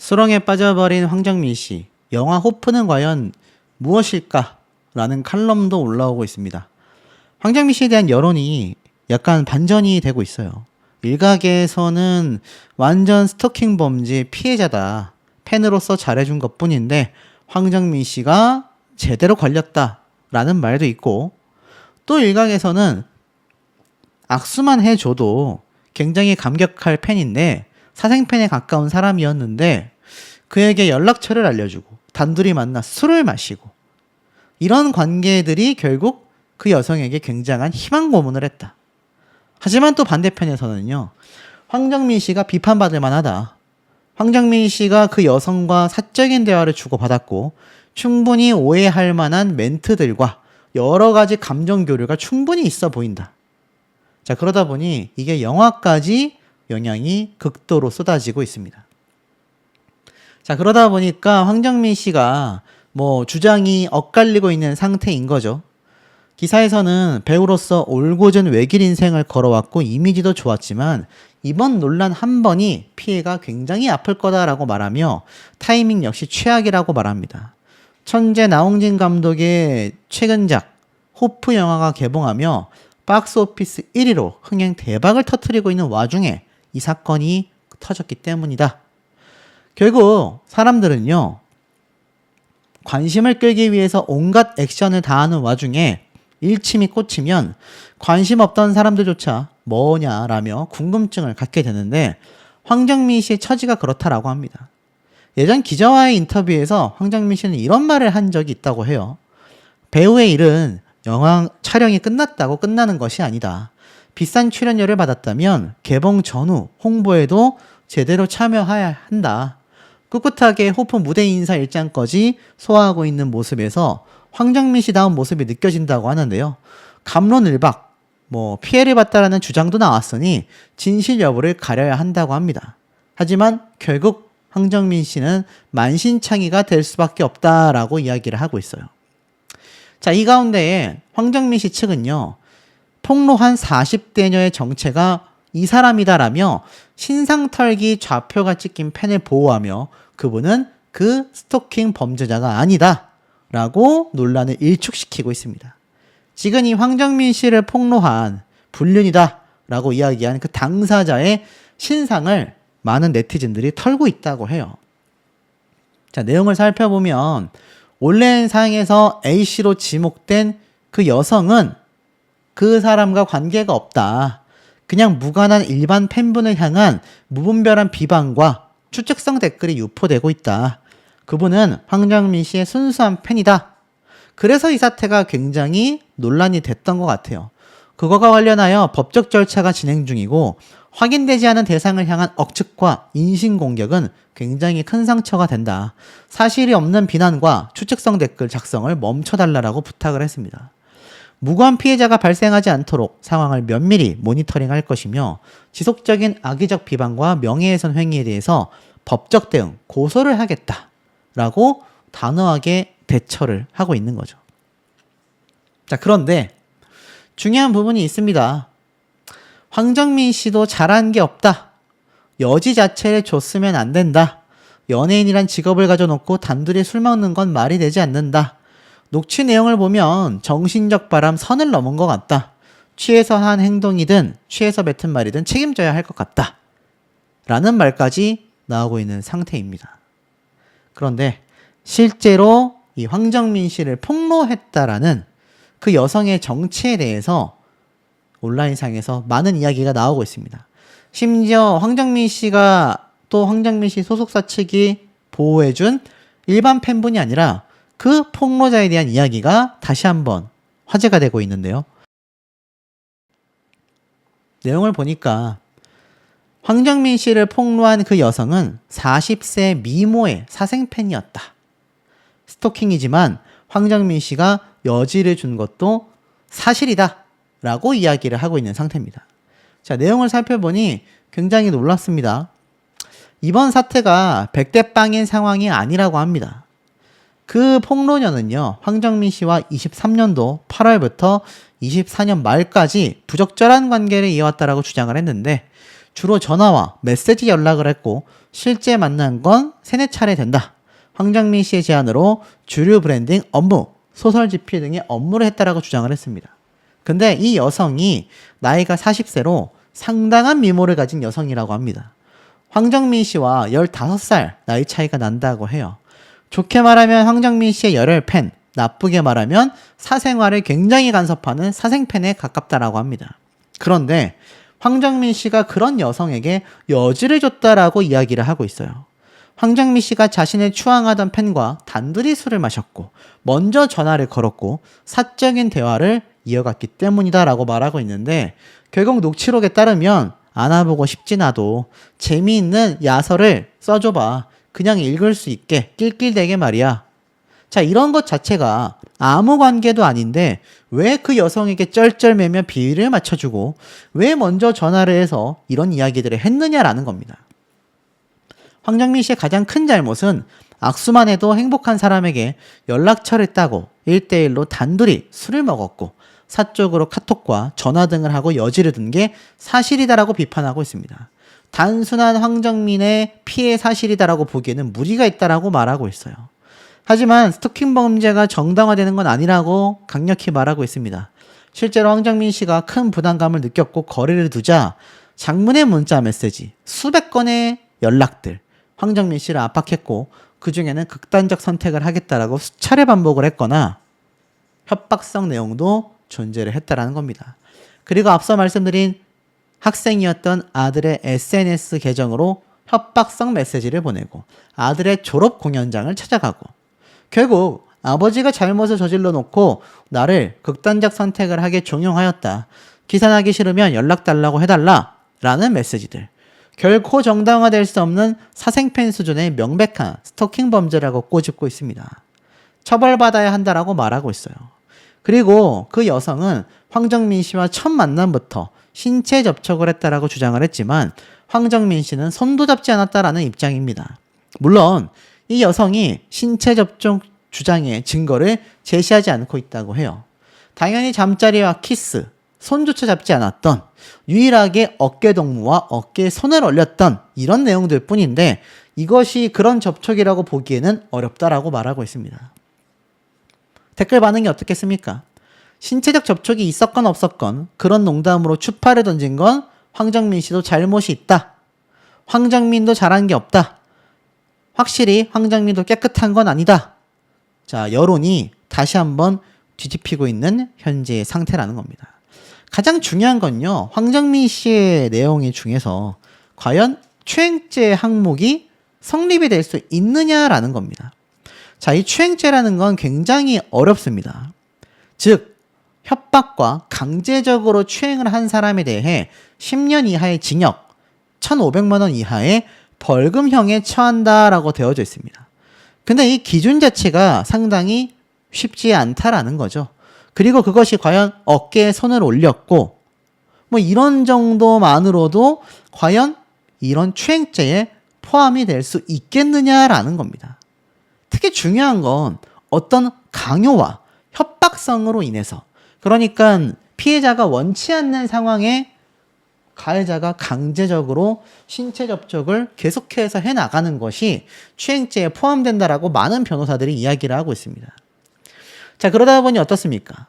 수렁에 빠져버린 황정민 씨, 영화 호프는 과연 무엇일까? 라는 칼럼도 올라오고 있습니다. 황정민 씨에 대한 여론이 약간 반전이 되고 있어요. 일각에서는 완전 스토킹 범죄 피해자다. 팬으로서 잘해준 것 뿐인데 황정민 씨가 제대로 걸렸다. 라는 말도 있고, 또 일각에서는 악수만 해줘도 굉장히 감격할 팬인데 사생팬에 가까운 사람이었는데 그에게 연락처를 알려주고 단둘이 만나 술을 마시고 이런 관계들이 결국 그 여성에게 굉장한 희망 고문을 했다. 하지만 또 반대편에서는요, 황정민 씨가 비판받을 만하다. 황정민 씨가 그 여성과 사적인 대화를 주고받았고 충분히 오해할 만한 멘트들과 여러 가지 감정 교류가 충분히 있어 보인다. 자, 그러다 보니 이게 영화까지 영향이 극도로 쏟아지고 있습니다. 자, 그러다 보니까 황정민 씨가 주장이 엇갈리고 있는 상태인 거죠. 기사에서는 배우로서 올곧은 외길 인생을 걸어왔고 이미지도 좋았지만 이번 논란 한 번이 피해가 굉장히 아플 거다라고 말하며 타이밍 역시 최악이라고 말합니다. 천재 나홍진 감독의 최근작 호프 영화가 개봉하며 박스오피스 1위로 흥행 대박을 터뜨리고 있는 와중에 이 사건이 터졌기 때문이다. 결국 사람들은요, 관심을 끌기 위해서 온갖 액션을 다하는 와중에 일침이 꽂히면 관심 없던 사람들조차 뭐냐라며 궁금증을 갖게 되는데 황정민 씨의 처지가 그렇다라고 합니다. 예전 기자와의 인터뷰에서 황정민 씨는 이런 말을 한 적이 있다고 해요. 배우의 일은 영화 촬영이 끝났다고 끝나는 것이 아니다. 비싼 출연료를 받았다면 개봉 전후 홍보에도 제대로 참여해야 한다. 꿋꿋하게 호프 무대 인사 일정까지 소화하고 있는 모습에서 황정민 씨다운 모습이 느껴진다고 하는데요. 갑론을박, 피해를 봤다라는 주장도 나왔으니 진실 여부를 가려야 한다고 합니다. 하지만 결국 황정민 씨는 만신창이가 될 수밖에 없다라고 이야기를 하고 있어요. 자, 이 가운데에 황정민 씨 측은요, 폭로한 40대녀의 정체가 이 사람이다라며 신상털기 좌표가 찍힌 펜을 보호하며 그분은 그 스토킹 범죄자가 아니다 라고 논란을 일축시키고 있습니다. 지금 이 황정민 씨를 폭로한 불륜이다 라고 이야기한 그 당사자의 신상을 많은 네티즌들이 털고 있다고 해요. 자, 내용을 살펴보면 온라인상에서 A씨로 지목된 그 여성은 그 사람과 관계가 없다. 그냥 무관한 일반 팬분을 향한 무분별한 비방과 추측성 댓글이 유포되고 있다. 그분은 황정민 씨의 순수한 팬이다. 그래서 이 사태가 굉장히 논란이 됐던 것 같아요. 그거가 관련하여 법적 절차가 진행 중이고 확인되지 않은 대상을 향한 억측과 인신공격은 굉장히 큰 상처가 된다. 사실이 없는 비난과 추측성 댓글 작성을 멈춰달라고 부탁을 했습니다. 무고한 피해자가 발생하지 않도록 상황을 면밀히 모니터링할 것이며 지속적인 악의적 비방과 명예훼손 행위에 대해서 법적 대응, 고소를 하겠다라고 단호하게 대처를 하고 있는 거죠. 자, 그런데 중요한 부분이 있습니다. 황정민 씨도 잘한 게 없다. 여지 자체를 줬으면 안 된다. 연예인이란 직업을 가져놓고 단둘이 술 먹는 건 말이 되지 않는다. 녹취 내용을 보면 정신적 바람 선을 넘은 것 같다. 취해서 한 행동이든 취해서 뱉은 말이든 책임져야 할 것 같다. 라는 말까지 나오고 있는 상태입니다. 그런데 실제로 이 황정민 씨를 폭로했다라는 그 여성의 정체에 대해서 온라인상에서 많은 이야기가 나오고 있습니다. 심지어 황정민 씨가 또 황정민 씨 소속사 측이 보호해준 일반 팬분이 아니라 그 폭로자에 대한 이야기가 다시 한번 화제가 되고 있는데요. 내용을 보니까 황정민 씨를 폭로한 그 여성은 40세 미모의 사생팬이었다. 스토킹이지만 황정민 씨가 여지를 준 것도 사실이다 라고 이야기를 하고 있는 상태입니다. 자, 내용을 살펴보니 굉장히 놀랐습니다. 이번 사태가 백대빵인 상황이 아니라고 합니다. 그 폭로녀는요, 황정민 씨와 23년도 8월부터 24년 말까지 부적절한 관계를 이어왔다라고 주장을 했는데 주로 전화와 메시지 연락을 했고 실제 만난 건 3-4차례 된다. 황정민 씨의 제안으로 주류 브랜딩 업무, 소설 집필 등의 업무를 했다라고 주장을 했습니다. 근데 이 여성이 나이가 40세로 상당한 미모를 가진 여성이라고 합니다. 황정민 씨와 15살 나이 차이가 난다고 해요. 좋게 말하면 황정민 씨의 열혈 팬, 나쁘게 말하면 사생활을 굉장히 간섭하는 사생팬에 가깝다라고 합니다. 그런데 황정민 씨가 그런 여성에게 여지를 줬다라고 이야기를 하고 있어요. 황정민 씨가 자신을 추앙하던 팬과 단둘이 술을 마셨고 먼저 전화를 걸었고 사적인 대화를 이어갔기 때문이다라고 말하고 있는데, 결국 녹취록에 따르면 안아보고 싶진 않아도 재미있는 야설을 써줘봐. 그냥 읽을 수 있게 낄낄대게 말이야. 자, 이런 것 자체가 아무 관계도 아닌데 왜 그 여성에게 쩔쩔매며 비위를 맞춰주고 왜 먼저 전화를 해서 이런 이야기들을 했느냐라는 겁니다. 황정민 씨의 가장 큰 잘못은 악수만 해도 행복한 사람에게 연락처를 따고 1대1로 단둘이 술을 먹었고 사적으로 카톡과 전화 등을 하고 여지를 둔 게 사실이다라고 비판하고 있습니다. 단순한 황정민의 피해 사실이다라고 보기에는 무리가 있다라고 말하고 있어요. 하지만 스토킹 범죄가 정당화되는 건 아니라고 강력히 말하고 있습니다. 실제로 황정민 씨가 큰 부담감을 느꼈고 거리를 두자 장문의 문자 메시지, 수백 건의 연락들, 황정민 씨를 압박했고 그 중에는 극단적 선택을 하겠다라고 수차례 반복을 했거나 협박성 내용도 존재를 했다라는 겁니다. 그리고 앞서 말씀드린 학생이었던 아들의 SNS 계정으로 협박성 메시지를 보내고 아들의 졸업 공연장을 찾아가고 결국 아버지가 잘못을 저질러 놓고 나를 극단적 선택을 하게 종용하였다. 기산하기 싫으면 연락 달라고 해달라 라는 메시지들. 결코 정당화될 수 없는 사생팬 수준의 명백한 스토킹 범죄라고 꼬집고 있습니다. 처벌받아야 한다라고 말하고 있어요. 그리고 그 여성은 황정민 씨와 첫 만남부터 신체 접촉을 했다라고 주장을 했지만 황정민 씨는 손도 잡지 않았다라는 입장입니다. 물론 이 여성이 신체 접촉 주장의 증거를 제시하지 않고 있다고 해요. 당연히 잠자리와 키스, 손조차 잡지 않았던, 유일하게 어깨 동무와 어깨에 손을 올렸던 이런 내용들 뿐인데 이것이 그런 접촉이라고 보기에는 어렵다라고 말하고 있습니다. 댓글 반응이 어떻겠습니까? 신체적 접촉이 있었건 없었건 그런 농담으로 추파를 던진 건 황정민 씨도 잘못이 있다. 황정민도 잘한 게 없다. 확실히 황정민도 깨끗한 건 아니다. 자, 여론이 다시 한번 뒤집히고 있는 현재의 상태라는 겁니다. 가장 중요한 건요, 황정민 씨의 내용 중에서 과연 추행죄 항목이 성립이 될 수 있느냐라는 겁니다. 자, 이 추행죄라는 건 굉장히 어렵습니다. 즉, 협박과 강제적으로 추행을 한 사람에 대해 10년 이하의 징역, 1,500만 원 이하의 벌금형에 처한다라고 되어져 있습니다. 근데 이 기준 자체가 상당히 쉽지 않다라는 거죠. 그리고 그것이 과연 어깨에 손을 올렸고 뭐 이런 정도만으로도 과연 이런 추행죄에 포함이 될 수 있겠느냐라는 겁니다. 특히 중요한 건 어떤 강요와 협박성으로 인해서, 그러니까 피해자가 원치 않는 상황에 가해자가 강제적으로 신체 접촉을 계속해서 해나가는 것이 추행죄에 포함된다라고 많은 변호사들이 이야기를 하고 있습니다. 자, 그러다 보니 어떻습니까?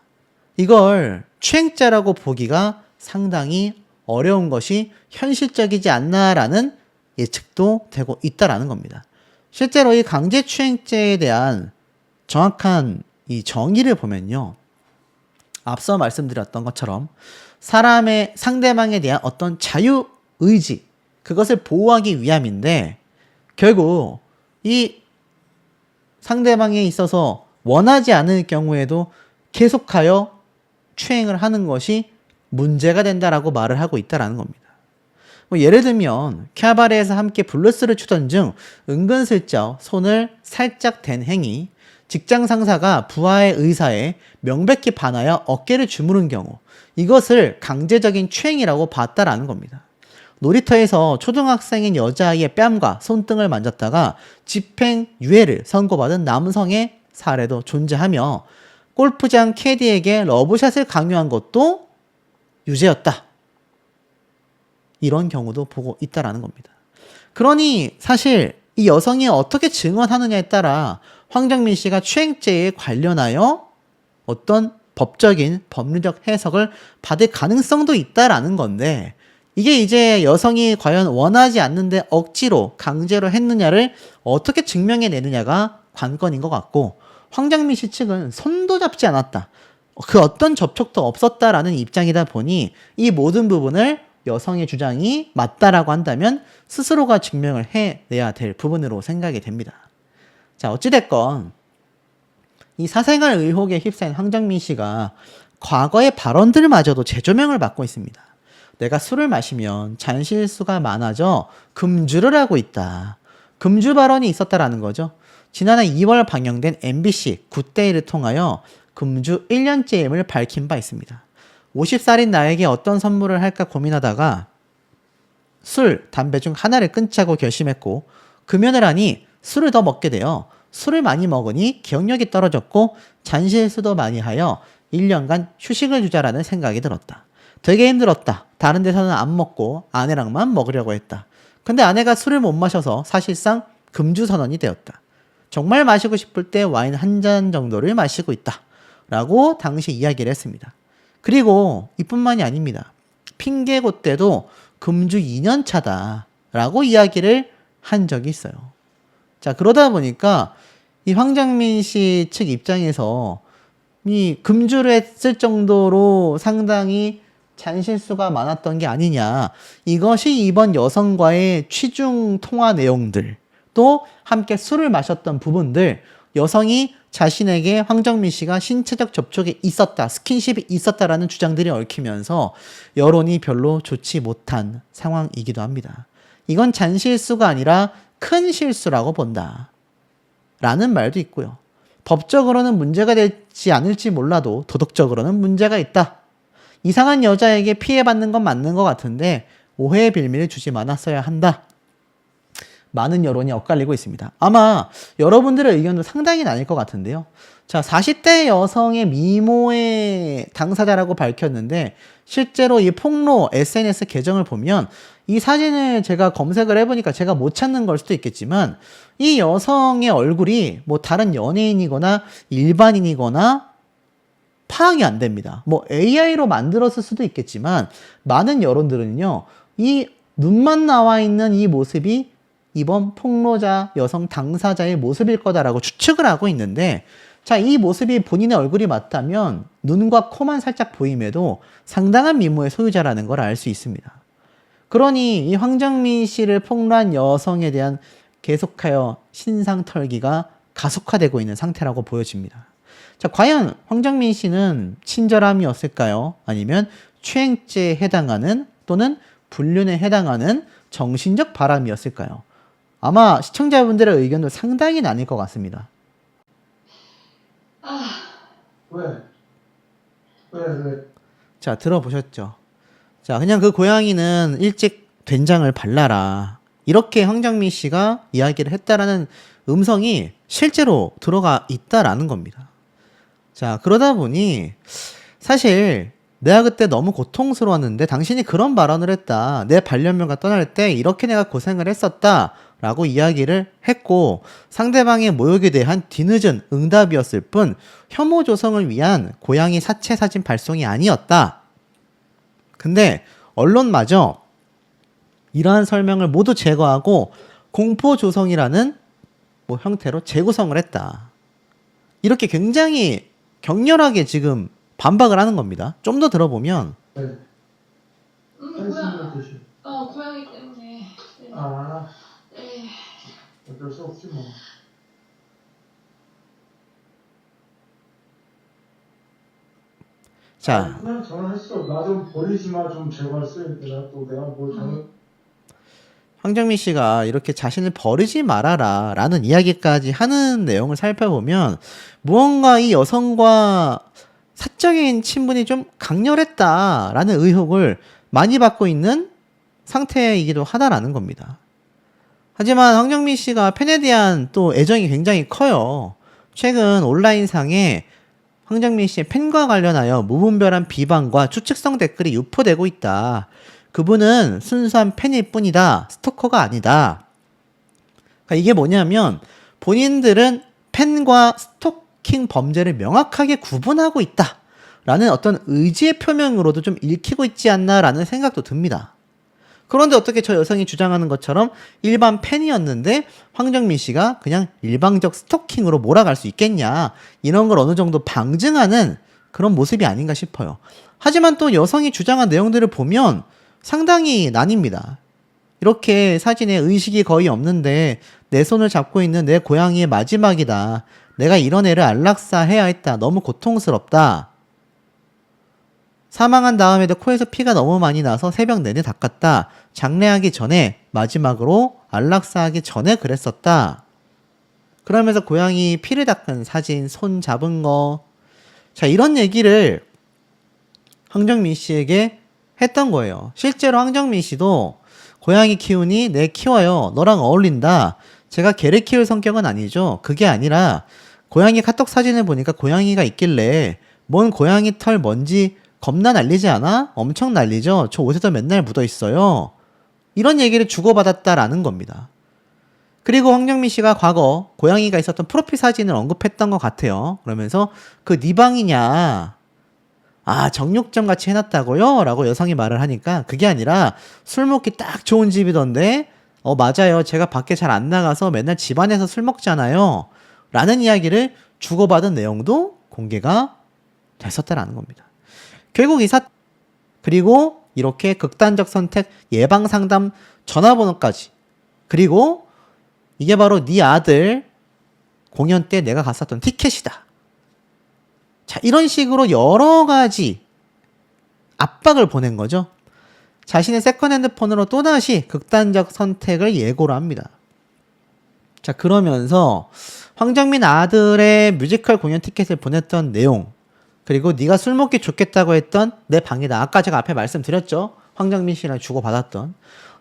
이걸 추행죄라고 보기가 상당히 어려운 것이 현실적이지 않나라는 예측도 되고 있다라는 겁니다. 실제로 이 강제추행죄에 대한 정확한 이 정의를 보면요, 앞서 말씀드렸던 것처럼 사람의 상대방에 대한 어떤 자유의지, 그것을 보호하기 위함인데 결국 이 상대방에 있어서 원하지 않을 경우에도 계속하여 추행을 하는 것이 문제가 된다라고 말을 하고 있다라는 겁니다. 뭐 예를 들면 캬바레에서 함께 블루스를 추던 중 은근슬쩍 손을 살짝 댄 행위, 직장 상사가 부하의 의사에 명백히 반하여 어깨를 주무른 경우, 이것을 강제적인 추행이라고 봤다라는 겁니다. 놀이터에서 초등학생인 여자아이의 뺨과 손등을 만졌다가 집행유예를 선고받은 남성의 사례도 존재하며 골프장 캐디에게 러브샷을 강요한 것도 유죄였다. 이런 경우도 보고 있다라는 겁니다. 그러니 사실 이 여성이 어떻게 증언하느냐에 따라 황정민 씨가 추행죄에 관련하여 어떤 법적인 법률적 해석을 받을 가능성도 있다라는 건데, 이게 이제 여성이 과연 원하지 않는데 억지로 강제로 했느냐를 어떻게 증명해내느냐가 관건인 것 같고, 황정민 씨 측은 손도 잡지 않았다, 그 어떤 접촉도 없었다라는 입장이다 보니 이 모든 부분을 여성의 주장이 맞다라고 한다면 스스로가 증명을 해내야 될 부분으로 생각이 됩니다. 자, 어찌됐건 이 사생활 의혹에 휩싸인 황정민 씨가 과거의 발언들마저도 재조명을 받고 있습니다. 내가 술을 마시면 잔실수가 많아져 금주를 하고 있다. 금주 발언이 있었다라는 거죠. 지난해 2월 방영된 MBC 굿데이를 통하여 금주 1년째임을 밝힌 바 있습니다. 50살인 나에게 어떤 선물을 할까 고민하다가 술, 담배 중 하나를 끊자고 결심했고, 금연을 하니 술을 더 먹게 되어 술을 많이 먹으니 기억력이 떨어졌고 잔실수도 많이 하여 1년간 휴식을 주자라는 생각이 들었다. 되게 힘들었다. 다른 데서는 안 먹고 아내랑만 먹으려고 했다. 근데 아내가 술을 못 마셔서 사실상 금주 선언이 되었다. 정말 마시고 싶을 때 와인 한 잔 정도를 마시고 있다. 라고 당시 이야기를 했습니다. 그리고 이뿐만이 아닙니다. 핑계고 때도 금주 2년 차다 라고 이야기를 한 적이 있어요. 자, 그러다 보니까 이 황정민 씨 측 입장에서 이 금주를 했을 정도로 상당히 잔실수가 많았던 게 아니냐, 이것이 이번 여성과의 취중 통화 내용들, 또 함께 술을 마셨던 부분들, 여성이 자신에게 황정민 씨가 신체적 접촉이 있었다, 스킨십이 있었다라는 주장들이 얽히면서 여론이 별로 좋지 못한 상황이기도 합니다. 이건 잔실수가 아니라 큰 실수라고 본다 라는 말도 있고요. 법적으로는 문제가 되지 않을지 몰라도 도덕적으로는 문제가 있다. 이상한 여자에게 피해받는 건 맞는 것 같은데 오해의 빌미를 주지 말았어야 한다. 많은 여론이 엇갈리고 있습니다. 아마 여러분들의 의견도 상당히 나뉠 것 같은데요. 자, 40대 여성의 미모의 당사자라고 밝혔는데 실제로 이 폭로 SNS 계정을 보면 이 사진을 제가 검색을 해보니까 제가 못 찾는 걸 수도 있겠지만 이 여성의 얼굴이 뭐 다른 연예인이거나 일반인이거나 파악이 안 됩니다. 뭐 AI로 만들었을 수도 있겠지만 많은 여론들은요, 이 눈만 나와 있는 이 모습이 이번 폭로자 여성 당사자의 모습일 거다라고 추측을 하고 있는데, 자, 이 모습이 본인의 얼굴이 맞다면 눈과 코만 살짝 보임에도 상당한 미모의 소유자라는 걸 알 수 있습니다. 그러니 이 황정민 씨를 폭로한 여성에 대한 계속하여 신상 털기가 가속화되고 있는 상태라고 보여집니다. 자, 과연 황정민 씨는 친절함이었을까요? 아니면 추행죄에 해당하는 또는 불륜에 해당하는 정신적 바람이었을까요? 아마 시청자분들의 의견도 상당히 나뉠 것 같습니다. 왜? 자, 들어보셨죠? 자, 그냥 그 고양이는 일찍 된장을 발라라, 이렇게 황정민 씨가 이야기를 했다라는 음성이 실제로 들어가 있다라는 겁니다. 자, 그러다 보니 사실 내가 그때 너무 고통스러웠는데 당신이 그런 발언을 했다. 내 반려묘가 떠날 때 이렇게 내가 고생을 했었다 라고 이야기를 했고, 상대방의 모욕에 대한 뒤늦은 응답이었을 뿐 혐오 조성을 위한 고양이 사체 사진 발송이 아니었다. 근데 언론마저 이러한 설명을 모두 제거하고 공포 조성이라는 뭐 형태로 재구성을 했다. 이렇게 굉장히 격렬하게 지금 반박을 하는 겁니다. 좀 더 들어보면 고양이 때문에. 네. 아, 네. 어쩔 수 없지 뭐. 자, 그냥 전화했어. 나 좀 버리지 마. 좀 제발 쓰. 내가 뭘 잘못. 황정민 씨가 이렇게 자신을 버리지 말아라 라는 이야기까지 하는 내용을 살펴보면 무언가 이 여성과 사적인 친분이 좀 강렬했다라는 의혹을 많이 받고 있는 상태이기도 하다라는 겁니다. 하지만 황정민 씨가 팬에 대한 또 애정이 굉장히 커요. 최근 온라인상에 황정민 씨의 팬과 관련하여 무분별한 비방과 추측성 댓글이 유포되고 있다. 그분은 순수한 팬일 뿐이다. 스토커가 아니다. 그러니까 이게 뭐냐면 본인들은 팬과 스토킹 범죄를 명확하게 구분하고 있다. 라는 어떤 의지의 표명으로도 좀 읽히고 있지 않나라는 생각도 듭니다. 그런데 어떻게 저 여성이 주장하는 것처럼 일반 팬이었는데 황정민 씨가 그냥 일방적 스토킹으로 몰아갈 수 있겠냐. 이런 걸 어느 정도 방증하는 그런 모습이 아닌가 싶어요. 하지만 또 여성이 주장한 내용들을 보면 상당히 나뉩니다. 이렇게 사진에 의식이 거의 없는데 내 손을 잡고 있는 내 고양이의 마지막이다. 내가 이런 애를 안락사해야 했다. 너무 고통스럽다. 사망한 다음에도 코에서 피가 너무 많이 나서 새벽 내내 닦았다. 장례하기 전에 마지막으로 안락사하기 전에 그랬었다. 그러면서 고양이 피를 닦은 사진, 손 잡은 거. 자, 이런 얘기를 황정민 씨에게 했던 거예요. 실제로 황정민 씨도 고양이 키우니? 네, 키워요. 너랑 어울린다. 제가 개를 키울 성격은 아니죠. 그게 아니라 고양이 카톡 사진을 보니까 고양이가 있길래 뭔 고양이 털 먼지 겁나 날리지 않아? 엄청 날리죠? 저 옷에도 맨날 묻어 있어요. 이런 얘기를 주고받았다라는 겁니다. 그리고 황정민 씨가 과거 고양이가 있었던 프로필 사진을 언급했던 것 같아요. 그러면서 그 네 방이냐? 아, 정육점 같이 해놨다고요? 라고 여성이 말을 하니까 그게 아니라 술 먹기 딱 좋은 집이던데 맞아요. 제가 밖에 잘 안 나가서 맨날 집안에서 술 먹잖아요. 라는 이야기를 주고받은 내용도 공개가 됐었다라는 겁니다. 결국 그리고 이렇게 극단적 선택 예방상담 전화번호까지 그리고 이게 바로 네 아들 공연 때 내가 갔었던 티켓이다. 자, 이런 식으로 여러 가지 압박을 보낸 거죠. 자신의 세컨핸드 폰으로 또다시 극단적 선택을 예고를 합니다. 자, 그러면서 황정민 아들의 뮤지컬 공연 티켓을 보냈던 내용 그리고 네가 술 먹기 좋겠다고 했던 내 방이다. 아까 제가 앞에 말씀드렸죠. 황정민 씨랑 주고받았던.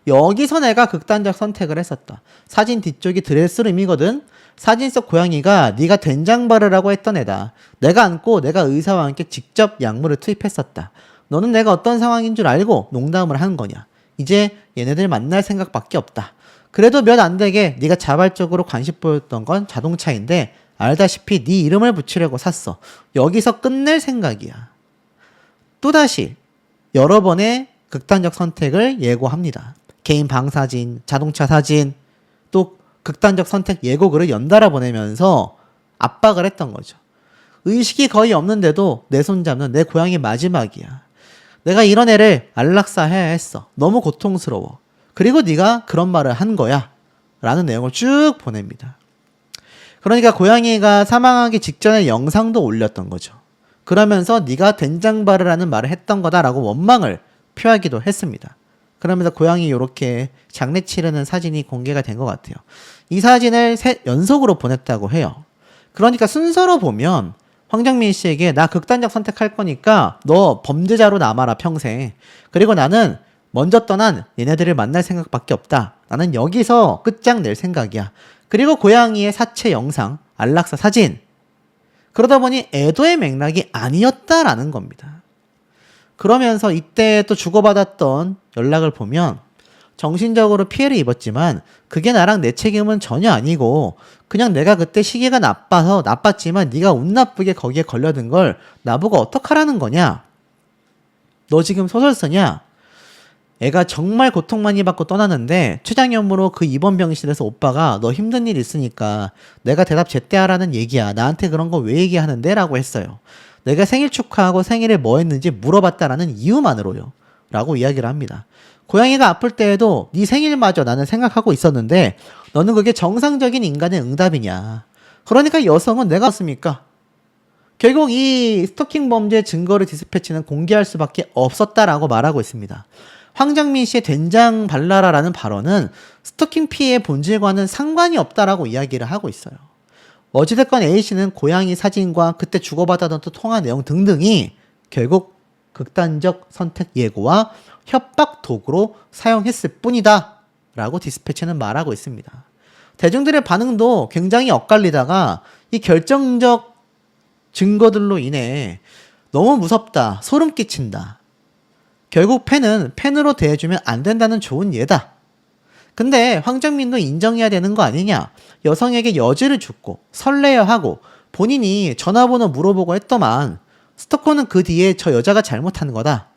여기서 내가 극단적 선택을 했었다. 사진 뒤쪽이 드레스룸이거든. 사진 속 고양이가 네가 된장바르라고 했던 애다. 내가 안고 내가 의사와 함께 직접 약물을 투입했었다. 너는 내가 어떤 상황인 줄 알고 농담을 한 거냐. 이제 얘네들 만날 생각밖에 없다. 그래도 몇 안 되게 네가 자발적으로 관심 보였던 건 자동차인데 알다시피 네 이름을 붙이려고 샀어. 여기서 끝낼 생각이야. 또다시 여러 번의 극단적 선택을 예고합니다. 개인 방 사진, 자동차 사진, 또 극단적 선택 예고글을 연달아 보내면서 압박을 했던 거죠. 의식이 거의 없는데도 내 손 잡는 내 고양이 마지막이야. 내가 이런 애를 안락사해야 했어. 너무 고통스러워. 그리고 네가 그런 말을 한 거야. 라는 내용을 쭉 보냅니다. 그러니까 고양이가 사망하기 직전에 영상도 올렸던 거죠. 그러면서 네가 된장바르라는 말을 했던 거다라고 원망을 표하기도 했습니다. 그러면서 고양이 이렇게 장례 치르는 사진이 공개가 된 것 같아요. 이 사진을 연속으로 보냈다고 해요. 그러니까 순서로 보면 황정민 씨에게 나 극단적 선택할 거니까 너 범죄자로 남아라 평생. 그리고 나는 먼저 떠난 얘네들을 만날 생각밖에 없다. 나는 여기서 끝장낼 생각이야. 그리고 고양이의 사체 영상, 안락사 사진. 그러다 보니 애도의 맥락이 아니었다라는 겁니다. 그러면서 이때 또 주고받았던 연락을 보면 정신적으로 피해를 입었지만 그게 나랑 내 책임은 전혀 아니고 그냥 내가 그때 시기가 나빴지만 네가 운 나쁘게 거기에 걸려든 걸 나보고 어떡하라는 거냐? 너 지금 소설 쓰냐? 애가 정말 고통 많이 받고 떠나는데 췌장염으로 그 입원 병실에서 오빠가 너 힘든 일 있으니까 내가 대답 제때 하라는 얘기야. 나한테 그런 거 왜 얘기하는데? 라고 했어요. 내가 생일 축하하고 생일에 뭐 했는지 물어봤다라는 이유만으로요. 라고 이야기를 합니다. 고양이가 아플 때에도 네 생일마저 나는 생각하고 있었는데 너는 그게 정상적인 인간의 응답이냐. 그러니까 여성은 내가 왔습니까? 결국 이 스토킹 범죄 증거를 디스패치는 공개할 수밖에 없었다라고 말하고 있습니다. 황정민 씨의 된장 발라라라는 발언은 스토킹 피해의 본질과는 상관이 없다라고 이야기를 하고 있어요. 어찌됐건 A씨는 고양이 사진과 그때 주고받았던 또 통화 내용 등등이 결국 극단적 선택 예고와 협박 도구로 사용했을 뿐이다 라고 디스패치는 말하고 있습니다. 대중들의 반응도 굉장히 엇갈리다가 이 결정적 증거들로 인해 너무 무섭다, 소름 끼친다. 결국 팬은 팬으로 대해주면 안 된다는 좋은 예다. 근데 황정민도 인정해야 되는 거 아니냐. 여성에게 여지를 주고 설레야 하고 본인이 전화번호 물어보고 했더만 스토커는 그 뒤에 저 여자가 잘못한 거다.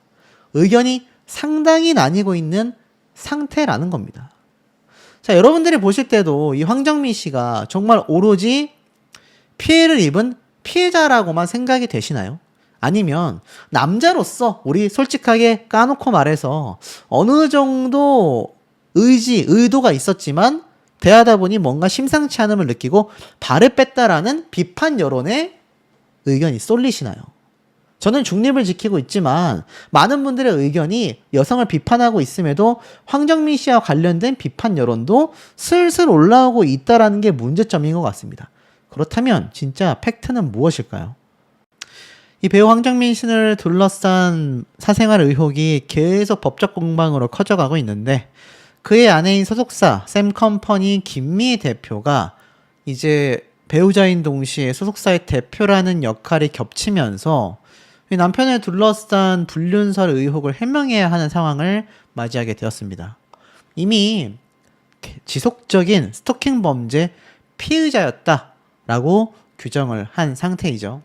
의견이 상당히 나뉘고 있는 상태라는 겁니다. 자, 여러분들이 보실 때도 이 황정민 씨가 정말 오로지 피해를 입은 피해자라고만 생각이 되시나요? 아니면 남자로서 우리 솔직하게 까놓고 말해서 어느 정도 의도가 있었지만 대하다 보니 뭔가 심상치 않음을 느끼고 발을 뺐다라는 비판 여론에 의견이 쏠리시나요? 저는 중립을 지키고 있지만 많은 분들의 의견이 여성을 비판하고 있음에도 황정민 씨와 관련된 비판 여론도 슬슬 올라오고 있다라는 게 문제점인 것 같습니다. 그렇다면 진짜 팩트는 무엇일까요? 이 배우 황정민 씨를 둘러싼 사생활 의혹이 계속 법적 공방으로 커져가고 있는데 그의 아내인 소속사 샘컴퍼니 김미 대표가 이제 배우자인 동시에 소속사의 대표라는 역할이 겹치면서 남편을 둘러싼 불륜설 의혹을 해명해야 하는 상황을 맞이하게 되었습니다. 이미 지속적인 스토킹 범죄 피의자였다라고 규정을 한 상태이죠.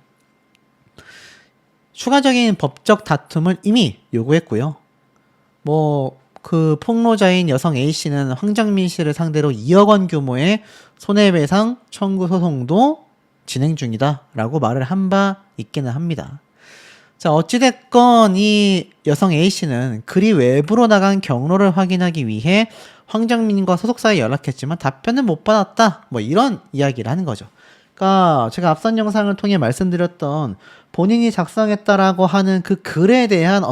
추가적인 법적 다툼을 이미 요구했고요. 그 폭로자인 여성 A씨는 황정민 씨를 상대로 2억 원 규모의 손해배상 청구 소송도 진행 중이다라고 말을 한 바 있기는 합니다. 자, 어찌됐건 이 여성 A씨는 그리 외부로 나간 경로를 확인하기 위해 황정민과 소속사에 연락했지만 답변을 못 받았다. 이런 이야기를 하는 거죠. 그러니까 제가 앞선 영상을 통해 말씀드렸던 본인이 작성했다라고 하는 그 글에 대한